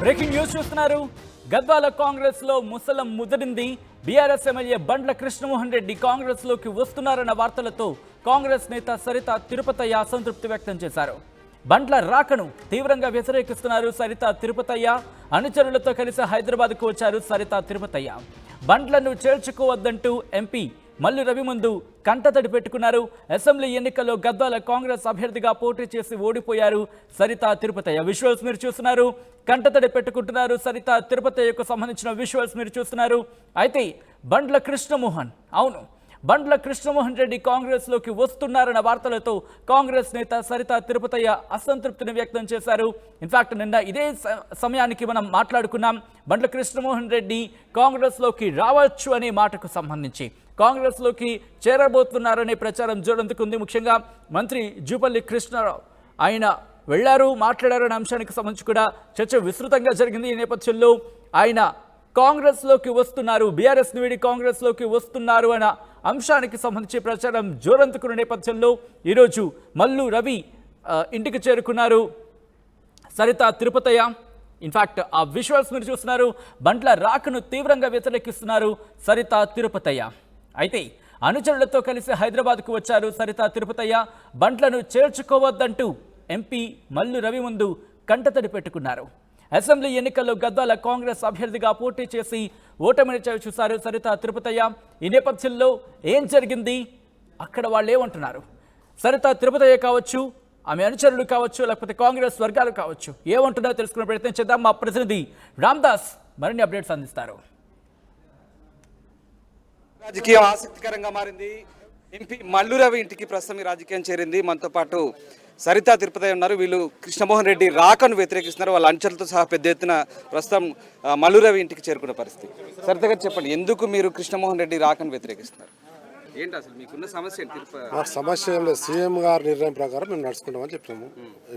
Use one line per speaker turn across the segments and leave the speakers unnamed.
Breaking news చూస్తున్నారు. గద్వాల కాంగ్రెస్ లో ముసలం ముదిరింది. BRS MLA బండ్ల కృష్ణమోహన్ రెడ్డి కాంగ్రెస్ లోకి వస్తున్నారన్న వార్తలతో కాంగ్రెస్ నేత సరిత తిరుపతయ్య అసంతృప్తి వ్యక్తం చేశారు. బండ్ల రాకను తీవ్రంగా వ్యతిరేకిస్తున్నారు సరిత తిరుపతయ్య. అనుచరులతో కలిసి హైదరాబాద్కు వచ్చారు సరిత తిరుపతయ్య. బండ్లను చేర్చుకోవద్దంటూ ఎంపీ మల్లు రవి ముందు కంటతడి పెట్టుకున్నారు. అసెంబ్లీ ఎన్నికల్లో గద్వాల కాంగ్రెస్ అభ్యర్థిగా పోటీ చేసి ఓడిపోయారు సరిత తిరుపతయ్య. విజువల్స్ మీరు చూస్తున్నారు. కంటతడి పెట్టుకుంటున్నారు సరిత తిరుపతయ్యకు సంబంధించిన విజువల్స్ మీరు చూస్తున్నారు. అయితే బండ్ల కృష్ణమోహన్ బండ్ల కృష్ణమోహన్ రెడ్డి కాంగ్రెస్ లోకి వస్తున్నారన్న వార్తలతో కాంగ్రెస్ నేత సరిత తిరుపతయ్య అసంతృప్తిని వ్యక్తం చేశారు. ఇన్ఫాక్ట్ నిన్న ఇదే సమయానికి మనం మాట్లాడుకున్నాం. బండ్ల కృష్ణమోహన్ రెడ్డి కాంగ్రెస్ లోకి రావచ్చు అనే మాటకు సంబంధించి, కాంగ్రెస్ లోకి చేరబోతున్నారనే ప్రచారం జోరందుకుంది. ముఖ్యంగా మంత్రి జూపల్లి కృష్ణారావు ఆయన వెళ్లారు, మాట్లాడారనే అంశానికి సంబంధించి కూడా చర్చ విస్తృతంగా జరిగింది. ఈ నేపథ్యంలో ఆయన కాంగ్రెస్ లోకి వస్తున్నారు, బీఆర్ఎస్ వీడి కాంగ్రెస్ లోకి వస్తున్నారు అన్న అంశానికి సంబంధించి ప్రచారం జోరందుకున్న నేపథ్యంలో ఈరోజు మల్లు రవి ఇంటికి చేరుకున్నారు సరిత తిరుపతయ్య. ఇన్ఫాక్ట్ ఆ విజువల్స్ మీరు చూస్తున్నారు. బండ్ల రాకను తీవ్రంగా వ్యతిరేకిస్తున్నారు సరిత తిరుపతయ్య. అయితే అనుచరులతో కలిసి హైదరాబాద్కు వచ్చారు సరిత తిరుపతయ్య. బండ్లను చేర్చుకోవద్దంటూ ఎంపీ మల్లు రవి ముందు కంటతడి పెట్టుకున్నారు. అసెంబ్లీ ఎన్నికల్లో గద్వాల కాంగ్రెస్ అభ్యర్థిగా పోటీ చేసి ఓటమిని చూశారు సరిత తిరుపతయ్య. ఈ నేపథ్యంలో ఏం జరిగింది, అక్కడ వాళ్ళు ఏమంటున్నారు, సరిత తిరుపతయ్య కావచ్చు, ఆమె అనుచరులు కావచ్చు, లేకపోతే కాంగ్రెస్ వర్గాలు కావచ్చు, ఏమంటున్నారో తెలుసుకునే ప్రయత్నం చేద్దాం. మా ప్రతినిధి రామ్దాస్ మరిన్ని అప్డేట్స్ అందిస్తారు.
రాజకీయం ఆసక్తికరంగా మారింది. ఎంపీ మల్లు రవి ఇంటికి ప్రస్తుతం ఈ రాజకీయం చేరింది. మనతో పాటు సరిత తిరుపతయ్య ఉన్నారు. వీళ్ళు కృష్ణమోహన్ రెడ్డి రాకను వ్యతిరేకిస్తున్నారు. వాళ్ళ అంచెలతో సహా పెద్ద ఎత్తున ప్రస్తుతం మల్లు రవి ఇంటికి చేరుకున్న పరిస్థితి. సరిత గారు చెప్పండి, ఎందుకు మీరు కృష్ణమోహన్ రెడ్డి రాకను వ్యతిరేకిస్తున్నారు? ఏంటి అసలు మీకున్న సమస్య?
మా సమస్య ఏం లేదు. సీఎం గారి నిర్ణయం ప్రకారం మేము నడుచుకుంటామని చెప్పినాము.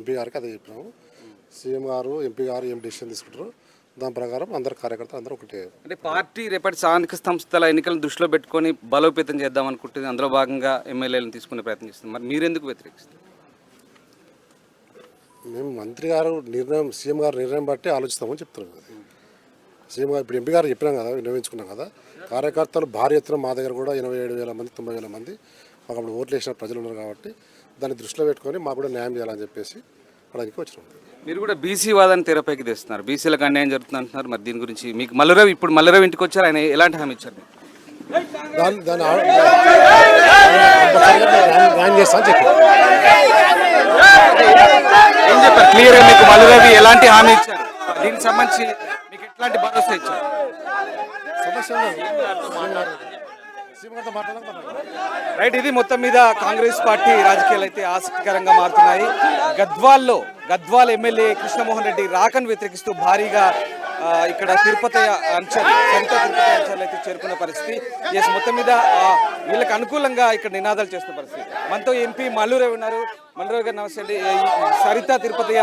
ఎంపీ గారికి అదే చెప్పినాము. సీఎం గారు ఎంపీ గారు ఏం డిసిషన్ తీసుకుంటారు దాని ప్రకారం అందరు కార్యకర్తలు అందరూ ఒకటే.
అంటే పార్టీ రేపటి స్థానిక సంస్థల ఎన్నికలను దృష్టిలో పెట్టుకొని బలోపేతం చేద్దాం అనుకుంటుంది. అందులో భాగంగా ఎమ్మెల్యేలను తీసుకునే ప్రయత్నం చేస్తుంది. మరి మీరెందుకు వ్యతిరేకిస్తారు?
మేము మంత్రి గారు నిర్ణయం, సీఎం గారు నిర్ణయం బట్టి ఆలోచిస్తామని చెప్తున్నాం కదా. సీఎం గారు ఇప్పుడు ఎంపీ గారు చెప్పినాం కదా, విన్నవించుకున్నాం కదా. కార్యకర్తలు భారీ ఎత్తున మా దగ్గర కూడా 87,000 మంది 90,000 మంది మాకు అప్పుడు ఓట్లు వేసిన ప్రజలు ఉన్నారు కాబట్టి దాన్ని దృష్టిలో పెట్టుకొని మాకు కూడా న్యాయం చేయాలని చెప్పేసి అక్కడికి వచ్చినాం.
మీరు కూడా బీసీ వాదాన్ని తెరపైకి తెస్తున్నారు. బీసీలకు అన్యాయం జరుగుతుంది అంటున్నారు. మరి దీని గురించి మీకు మల్లురావు ఇప్పుడు మల్లురావు ఇంటికి వచ్చారు, ఆయన ఎలాంటి హామీ ఇచ్చారు?
దాన్ని న్యాయం చేస్తా అని చెప్పి
ఏం చెప్పారు క్లియర్గా? మీకు మల్లురావు ఎలాంటి హామీ ఇచ్చారు? దీనికి సంబంధించి మీకు ఎట్లాంటి భరోసా ఇచ్చారు? రైట్, ఇది మొత్తం మీద కాంగ్రెస్ పార్టీ రాజకీయాలు అయితే ఆసక్తికరంగా మారుతున్నాయి. గద్వాల్ ఎమ్మెల్యే కృష్ణమోహన్ రెడ్డి రాకను వ్యతిరేకిస్తూ భారీగా ఇక్కడ తిరుపతయ్య అంశాలు, సరిత తిరుపతయ్య అంశాలు అయితే చేరుకున్న పరిస్థితి. మొత్తం మీద వీళ్ళకి అనుకూలంగా ఇక్కడ నినాదాలు చేస్తున్న పరిస్థితి. మనతో ఎంపీ మల్లు రవి ఉన్నారు. మల్లు రవి గారు నమస్తే అండి. సరిత తిరుపతయ్య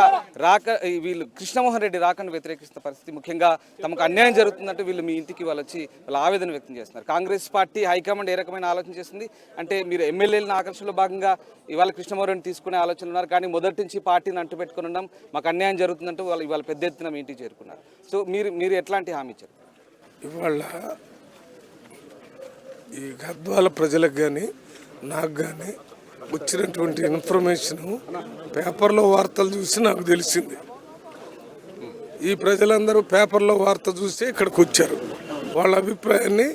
వీళ్ళు కృష్ణమోహన్ రెడ్డి రాకను వ్యతిరేకిస్తున్న పరిస్థితి. ముఖ్యంగా తమకు అన్యాయం జరుగుతుందంటూ వీళ్ళు మీ ఇంటికి వాళ్ళు వచ్చి వాళ్ళ ఆవేదన వ్యక్తం చేస్తున్నారు. కాంగ్రెస్ పార్టీ హైకమాండ్ ఏ రకమైన ఆలోచన చేస్తుంది అంటే, మీరు ఎమ్మెల్యేలను ఆకర్షణలో భాగంగా ఇవాళ కృష్ణమోహన్ రెడ్డి తీసుకునే ఆలోచనలు ఉన్నారు, కానీ మొదటి నుంచి పార్టీని అంటుపెట్టుకుని ఉన్నాం, మాకు అన్యాయం జరుగుతుందంటూ వాళ్ళు ఇవాళ పెద్ద ఎత్తున మీ ఇంటికి చేరుకున్నారు. సో మీరు ఎట్లాంటి హామీ ఇచ్చారు?
ఇవాళ ఈ గద్వాల ప్రజలకు కానీ నాకు కానీ వచ్చినటువంటి ఇన్ఫర్మేషన్ పేపర్లో వార్తలు చూసి నాకు తెలిసింది. ఈ ప్రజలందరూ పేపర్లో వార్త చూసి ఇక్కడికి వచ్చారు. వాళ్ళ అభిప్రాయాన్ని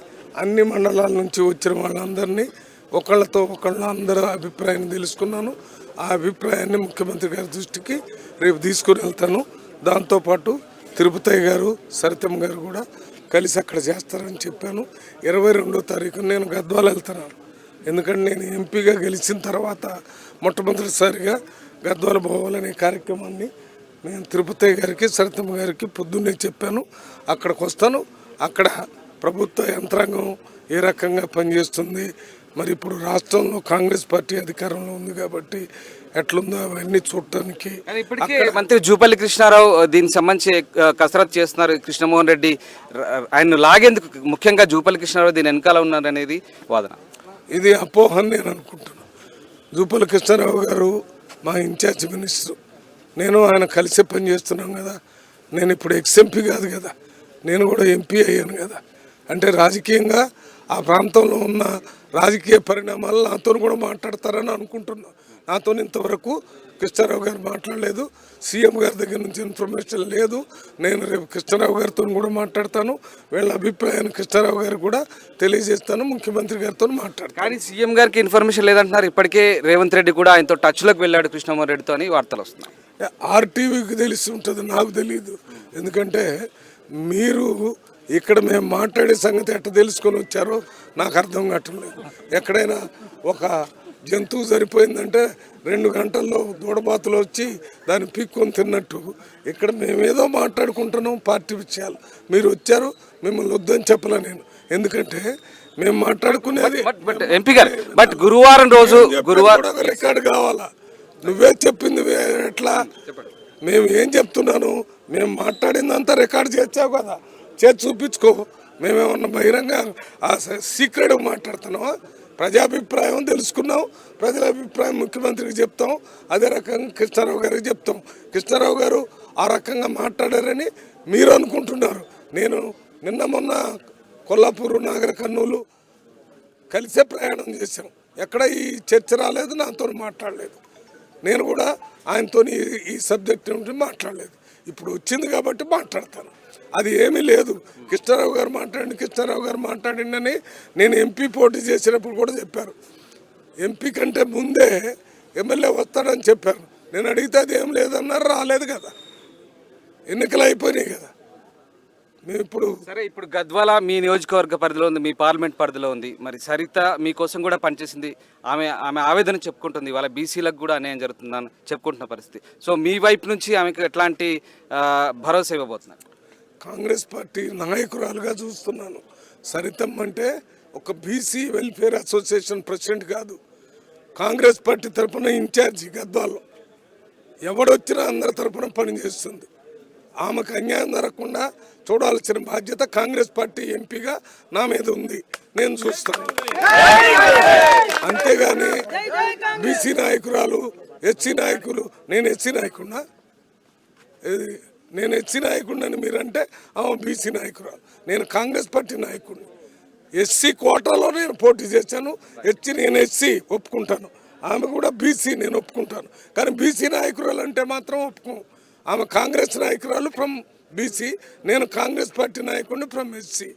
అన్ని మండలాల నుంచి వచ్చిన వాళ్ళందరినీ ఒకళ్ళతో ఒకళ్ళు అందరూ అభిప్రాయాన్ని తెలుసుకున్నాను. ఆ అభిప్రాయాన్ని ముఖ్యమంత్రి గారి దృష్టికి రేపు తీసుకుని వెళ్తాను. దాంతోపాటు తిరుపతయ్య గారు, సరితమ్మ గారు కూడా కలిసి అక్కడ చేస్తారని చెప్పాను. 22వ తారీఖు నేను గద్వాల వెళ్తున్నాను. ఎందుకంటే నేను ఎంపీగా గెలిచిన తర్వాత మొట్టమొదటిసారిగా గద్వాల పోవాలనే కార్యక్రమాన్ని నేను తిరుపతయ్య గారికి, సరితమ్మ గారికి పొద్దున్నే చెప్పాను. అక్కడికి వస్తాను. అక్కడ ప్రభుత్వ యంత్రాంగం ఏ రకంగా పనిచేస్తుంది, మరి ఇప్పుడు రాష్ట్రంలో కాంగ్రెస్ పార్టీ అధికారంలో ఉంది కాబట్టి ఎట్లుందో అవన్నీ చూడటానికి
ఇప్పటికే మంత్రి జూపల్లి కృష్ణారావు దీనికి సంబంధించి కసరత్తు చేస్తున్నారు. కృష్ణమోహన్ రెడ్డి ఆయన లాగేందుకు ముఖ్యంగా జూపల్లి కృష్ణారావు దీని వెనకాల ఉన్నారనేది వాదన.
ఇది అపోహని నేను అనుకుంటున్నాను. జూపల్లి కృష్ణారావు గారు మా ఇన్ఛార్జ్ మినిస్టర్, నేను ఆయన కలిసి పనిచేస్తున్నాం కదా. నేను ఇప్పుడు ఎక్స్ఎంపీ కాదు కదా, నేను కూడా ఎంపీ అయ్యాను కదా. అంటే రాజకీయంగా ఆ ప్రాంతంలో ఉన్న రాజకీయ పరిణామాలు నాతో కూడా మాట్లాడతారని అనుకుంటున్నాను. నాతో ఇంతవరకు కృష్ణారావు గారు మాట్లాడలేదు, సీఎం గారి దగ్గర నుంచి ఇన్ఫర్మేషన్ లేదు. నేను రేపు కృష్ణారావు గారితో కూడా మాట్లాడతాను, వీళ్ళ అభిప్రాయాన్ని కృష్ణారావు గారికి కూడా తెలియజేస్తాను, ముఖ్యమంత్రి గారితో మాట్లాడతాను.
కానీ సీఎం గారికి ఇన్ఫర్మేషన్ లేదంటున్నారు. ఇప్పటికే రేవంత్ రెడ్డి కూడా ఆయనతో టచ్లోకి వెళ్ళాడు కృష్ణమోహన్ రెడ్డితో అని వార్తలు వస్తున్నాయి.
ఆర్టీవీకి తెలిసి ఉంటుంది, నాకు తెలియదు. ఎందుకంటే మీరు ఇక్కడ మేము మాట్లాడే సంగతి ఎట్ట తెలుసుకొని వచ్చారో నాకు అర్థం కావట్లేదు. ఎక్కడైనా ఒక జంతువు సరిపోయిందంటే 2 గంటల్లో దూడబాతులు వచ్చి దాన్ని పీక్కొని తిన్నట్టు ఇక్కడ మేమేదో మాట్లాడుకుంటున్నాం పార్టీ విషయాలు. మీరు వచ్చారు, మిమ్మల్ని వద్దని చెప్పలే నేను. ఎందుకంటే మేము మాట్లాడుకునేది
ఎంపీ గారు బట్ గురువారం రోజు
రికార్డు కావాలా? నువ్వే చెప్పింది ఎట్లా? మేము ఏం చెప్తున్నాను, మేము మాట్లాడిందంతా రికార్డు చేసావు కదా, చేసి చూపించుకో. మేమేమన్నా బహిరంగ సీక్రెట్ మాట్లాడుతున్నావా? ప్రజాభిప్రాయం తెలుసుకున్నాం, ప్రజల అభిప్రాయం ముఖ్యమంత్రికి చెప్తాం, అదే రకంగా కృష్ణారావు గారికి చెప్తాం. కృష్ణారావు గారు ఆ రకంగా మాట్లాడారని మీరు అనుకుంటున్నారు. నేను మొన్న కొల్లాపూరు, నాగర్ కర్నూలు కలిసే ప్రయాణం చేశాం. ఎక్కడ ఈ చర్చ రాలేదు, నాతో మాట్లాడలేదు. నేను కూడా ఆయనతో ఈ సబ్జెక్ట్ గురించి మాట్లాడలేదు. ఇప్పుడు వచ్చింది కాబట్టి మాట్లాడతాను. అది ఏమీ లేదు. కృష్ణారావు గారు మాట్లాడిండని నేను ఎంపీ పోటీ చేసినప్పుడు కూడా చెప్పారు. ఎంపీ కంటే ముందే ఎమ్మెల్యే వస్తాడని చెప్పారు. నేను అడిగితే అది ఏం లేదన్నారు, రాలేదు కదా, ఎన్నికలు అయిపోయినాయి కదా. మేము
ఇప్పుడు గద్వాల మీ నియోజకవర్గ పరిధిలో ఉంది, మీ పార్లమెంట్ పరిధిలో ఉంది. మరి సరిత మీకోసం కూడా పనిచేసింది. ఆమె ఆవేదన చెప్పుకుంటుంది, వాళ్ళ బీసీలకు కూడా అన్యాయం జరుగుతుందని చెప్పుకుంటున్న పరిస్థితి. సో మీ వైపు నుంచి ఆమెకు ఎట్లాంటి భరోసా ఇవ్వబోతున్నారు?
కాంగ్రెస్ పార్టీ నాయకురాలుగా చూస్తున్నాను. సరితమ్మ అంటే ఒక బీసీ వెల్ఫేర్ అసోసియేషన్ ప్రెసిడెంట్ కాదు, కాంగ్రెస్ పార్టీ తరఫున ఇన్ఛార్జి గద్వాల్లో. ఎవడొచ్చినా అందరి తరఫున పనిచేస్తుంది. ఆమెకు అన్యాయం జరగకుండా చూడాల్సిన బాధ్యత కాంగ్రెస్ పార్టీ ఎంపీగా నా మీద ఉంది, నేను చూస్తాను. అంతేగాని బీసీ నాయకురాలు, ఎస్సీ నాయకులు, నేను ఎస్సీ నాయకుడినా? నేను ఎస్సీ నాయకుడిని మీరంటే బీసీ నాయకురాలు. నేను కాంగ్రెస్ పార్టీ నాయకుడిని. ఎస్సీ కోటాలో నేను పోటీ చేశాను. నేను ఎస్సీ ఒప్పుకుంటాను, ఆమె కూడా బీసీ నేను ఒప్పుకుంటాను. కానీ బీసీ నాయకురాలు అంటే మాత్రం ఒప్పుకోం. ఆమె కాంగ్రెస్ నాయకురాలు ఫ్రమ్ బీసీ, నేను కాంగ్రెస్ పార్టీ నాయకుడిని ఫ్రమ్ ఎస్సీ.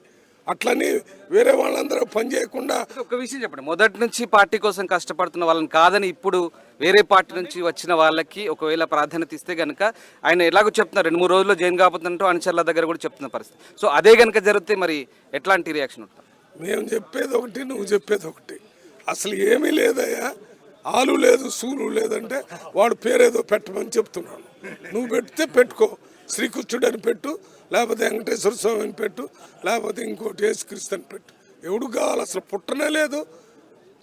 అట్లని వేరే వాళ్ళందరూ పని చేయకుండా.
ఒక విషయం చెప్పండి, మొదటి నుంచి పార్టీ కోసం కష్టపడుతున్న వాళ్ళని కాదని ఇప్పుడు వేరే పార్టీ నుంచి వచ్చిన వాళ్ళకి ఒకవేళ ప్రాధాన్యత ఇస్తే కనుక ఆయన ఎలాగో చెప్తున్నారు 2-3 రోజుల్లో జైన్ కాకపోతుందంటూ అనుచరుల దగ్గర కూడా చెప్తున్న పరిస్థితి. సో అదే కనుక జరిగితే మరి ఎట్లాంటి రియాక్షన్ ఉంటుంది?
మేము చెప్పేది ఒకటి, నువ్వు చెప్పేది ఒకటి. అసలు ఏమీ లేదయ్యా, ఆలు లేదు, సూలు లేదంటే వాడు పేరేదో పెట్టమని చెప్తున్నాను. నువ్వు పెడితే పెట్టుకో, శ్రీకృష్ణుడు అని పెట్టు, లేకపోతే వెంకటేశ్వర స్వామి అని పెట్టు, లేకపోతే ఇంకోటి యేసుక్రీస్తు అని పెట్టు. ఎవడు కావాలి? అసలు పుట్టనే లేదు,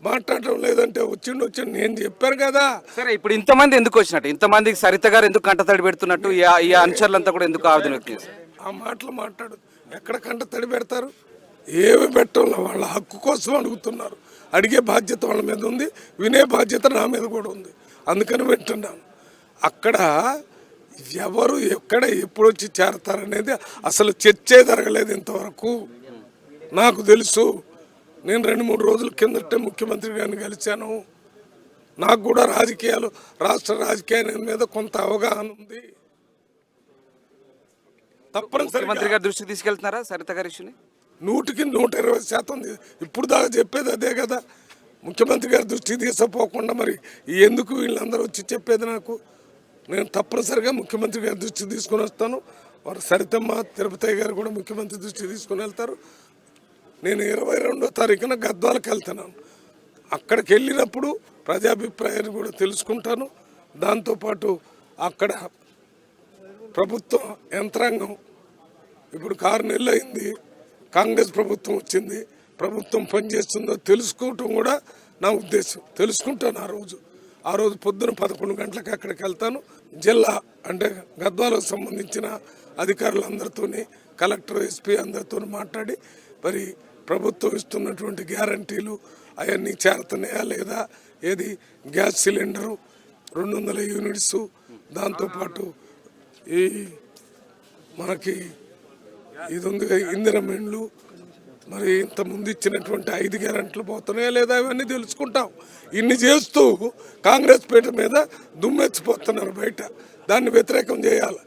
మాట్లాడటం లేదంటే వచ్చిండు. నేను చెప్పాను కదా.
సరే, ఇప్పుడు ఇంతమంది ఎందుకు వచ్చినట్టు, ఇంతమందికి సరిత గారు ఎందుకు కంటతడి పెడుతున్నట్టు, ఈ అనుచరులంతా కూడా ఎందుకు ఆవేదన వ్యక్తం చేస్తారు?
ఆ మాటలు మాట్లాడు. ఎక్కడ కంటతడి పెడతారు? ఏమి పెట్టడం, వాళ్ళ హక్కు కోసం అడుగుతున్నారు. అడిగే బాధ్యత వాళ్ళ మీద ఉంది, వినే బాధ్యత నా మీద కూడా ఉంది. అందుకని వింటున్నాను. అక్కడ ఎవరు ఎక్కడ ఎప్పుడు వచ్చి చేరతారనేది అసలు చర్చే జరగలేదు ఇంతవరకు. నాకు తెలుసు. నేను 2-3 రోజుల కిందటే ముఖ్యమంత్రి గారిని కలిశాను. నాకు కూడా రాజకీయాలు, రాష్ట్ర రాజకీయాల మీద కొంత అవగాహన ఉంది.
తప్పనిసరి మంత్రి గారి దృష్టికి తీసుకెళ్తున్నారా సరిత గారి ఇష్యూని?
100% ఇప్పుడు దాకా చెప్పేది అదే కదా. ముఖ్యమంత్రి గారి దృష్టికి తీసుకుపోకుండా మరి ఎందుకు వీళ్ళందరూ వచ్చి చెప్పేది నాకు? నేను తప్పనిసరిగా ముఖ్యమంత్రి గారి దృష్టికి తీసుకుని వస్తాను. వారు సరితమ్మ, తిరుపతి గారు కూడా ముఖ్యమంత్రి దృష్టికి తీసుకుని వెళ్తారు. నేను 22వ తారీఖున గద్వాలకు వెళ్తున్నాను. అక్కడికి వెళ్ళినప్పుడు ప్రజాభిప్రాయాన్ని కూడా తెలుసుకుంటాను. దాంతోపాటు అక్కడ ప్రభుత్వ యంత్రాంగం ఇప్పుడు 6 నెలలు అయింది, కాంగ్రెస్ ప్రభుత్వం వచ్చింది, ప్రభుత్వం పనిచేస్తుందో తెలుసుకోవటం కూడా నా ఉద్దేశం. తెలుసుకుంటాను ఆ రోజు పొద్దున 11 గంటలకు అక్కడికి వెళ్తాను. జిల్లా అంటే గద్వాలకు సంబంధించిన అధికారులందరితో, కలెక్టర్, ఎస్పీ అందరితో మాట్లాడి మరి ప్రభుత్వం ఇస్తున్నటువంటి గ్యారంటీలు అవన్నీ చేరుతున్నాయా లేదా, ఏది గ్యాస్ సిలిండరు 200 యూనిట్స్, దాంతోపాటు ఈ మనకి ఇది ఉంది ఇందిరమ్మ ఇండ్లు, మరి ఇంతకుముందు ఇచ్చినటువంటి 5 గ్యారెంటీలు పోతున్నాయా లేదా ఇవన్నీ తెలుసుకుంటాం. ఇన్ని చేస్తూ కాంగ్రెస్ పీఠ మీద దుమ్మెచ్చిపోతున్నారు బయట. దాన్ని వ్యతిరేకం చేయాలి.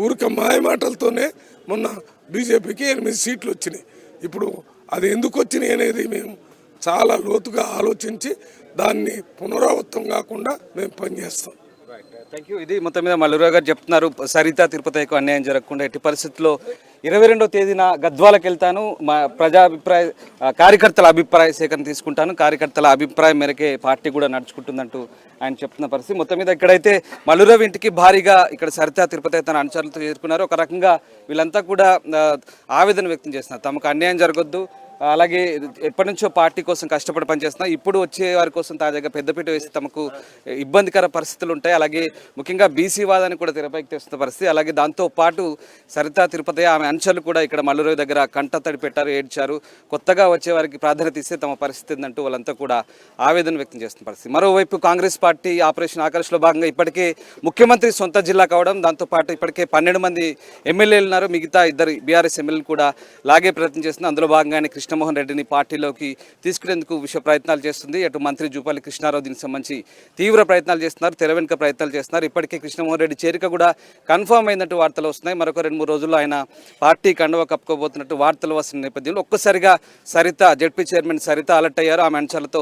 ఊరిక మాయ మాటలతోనే మొన్న బీజేపీకి 8 సీట్లు వచ్చినాయి. ఇప్పుడు అది ఎందుకు వచ్చినాయి అనేది మేము చాలా లోతుగా ఆలోచించి దాన్ని పునరావృతం కాకుండా మేము పనిచేస్తాం.
Thank you. ఇది మొత్తం మీద మల్లురావు గారు చెప్తున్నారు, సరిత తిరుపతికి అన్యాయం జరగకుండా ఎట్టి పరిస్థితుల్లో 22వ తేదీన గద్వాలకు వెళ్తాను, మా కార్యకర్తల అభిప్రాయ సేకరణ తీసుకుంటాను, కార్యకర్తల అభిప్రాయం మేరకే పార్టీ కూడా నడుచుకుంటుందంటూ ఆయన చెప్తున్న పరిస్థితి. మొత్తం మీద ఇక్కడైతే మల్లురావు ఇంటికి భారీగా ఇక్కడ సరిత తిరుపతి తన అనుచరులతో చేరుకున్నారు. ఒక రకంగా వీళ్ళంతా కూడా ఆవేదన వ్యక్తం చేస్తున్నారు, తమకు అన్యాయం జరగొద్దు, అలాగే ఎప్పటి నుంచో పార్టీ కోసం కష్టపడి పనిచేస్తున్నారు, ఇప్పుడు వచ్చే వారి కోసం తాజాగా పెద్దపీట వేసి తమకు ఇబ్బందికర పరిస్థితులు ఉంటాయి, అలాగే ముఖ్యంగా బీసీ వాదాన్ని కూడా తెరపైకి తెస్తున్న పరిస్థితి. అలాగే దాంతో పాటు సరిత తిరుపతి ఆమె అంశాలు కూడా ఇక్కడ మల్లురావు దగ్గర కంటతడి పెట్టారు, ఏడ్చారు. కొత్తగా వచ్చే వారికి ప్రాధాన్యత ఇస్తే తమ పరిస్థితి ఏందంటూ వాళ్ళంతా కూడా ఆవేదన వ్యక్తం చేస్తున్న పరిస్థితి. మరోవైపు కాంగ్రెస్ పార్టీ ఆపరేషన్ ఆకర్ష్లో భాగంగా ఇప్పటికే ముఖ్యమంత్రి సొంత జిల్లా కావడం, దాంతోపాటు ఇప్పటికే 12 మంది ఎమ్మెల్యేలు ఉన్నారు, మిగతా 2 బీఆర్ఎస్ ఎమ్మెల్యేలు కూడా లాగే ప్రయత్నం చేస్తున్నారు. అందులో భాగంగానే కృష్ణమోహన్ రెడ్డిని పార్టీలోకి తీసుకునేందుకు విశ్వ ప్రయత్నాలు చేస్తుంది. అటు మంత్రి జూపల్లి కృష్ణారావు దీనికి సంబంధించి తీవ్ర ప్రయత్నాలు చేస్తున్నారు, తెర వెనుక ప్రయత్నాలు చేస్తున్నారు. ఇప్పటికే కృష్ణమోహన్ రెడ్డి చేరిక కూడా కన్ఫర్మ్ అయినట్టు వార్తలు వస్తున్నాయి. మరొక 2-3 రోజుల్లో ఆయన పార్టీ కండువా కప్పుకోబోతున్నట్టు వార్తలు వస్తున్న నేపథ్యంలో ఒక్కసారిగా Saritha ZP chairman Saritha alert అయ్యారు. ఆమె అంశాలతో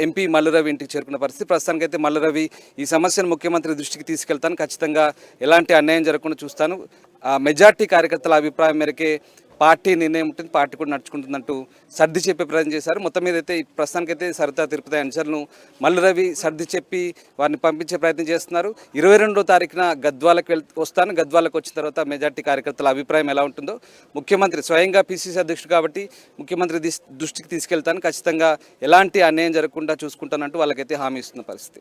ఎంపీ మల్లురవి ఇంటికి చేరుకున్న పరిస్థితి. ప్రస్తుతానికైతే మల్లురవి ఈ సమస్యను ముఖ్యమంత్రి దృష్టికి తీసుకెళ్తాను, ఖచ్చితంగా ఎలాంటి అన్యాయం జరగకుండా చూస్తాను, మెజార్టీ కార్యకర్తల అభిప్రాయం మేరకే పార్టీ నిర్ణయం ఉంటుంది, పార్టీ కూడా నడుచుకుంటుందంటూ సర్ది చెప్పే ప్రయత్నం చేశారు. మొత్తం మీద అయితే ప్రస్తుతానికైతే సరిత తిరుపతి అంశాలను మల్లురవి సర్ది చెప్పి వారిని పంపించే ప్రయత్నం చేస్తున్నారు. 22వ తారీఖున గద్వాలకు వస్తాను, గద్వాలకు వచ్చిన తర్వాత మెజార్టీ కార్యకర్తల అభిప్రాయం ఎలా ఉంటుందో ముఖ్యమంత్రి స్వయంగా పిసిసి అధ్యక్షుడు కాబట్టి ముఖ్యమంత్రి దృష్టికి తీసుకెళ్తాను, ఖచ్చితంగా ఎలాంటి అన్యాయం జరగకుండా చూసుకుంటానంటూ వాళ్ళకైతే హామీ ఇస్తున్న పరిస్థితి.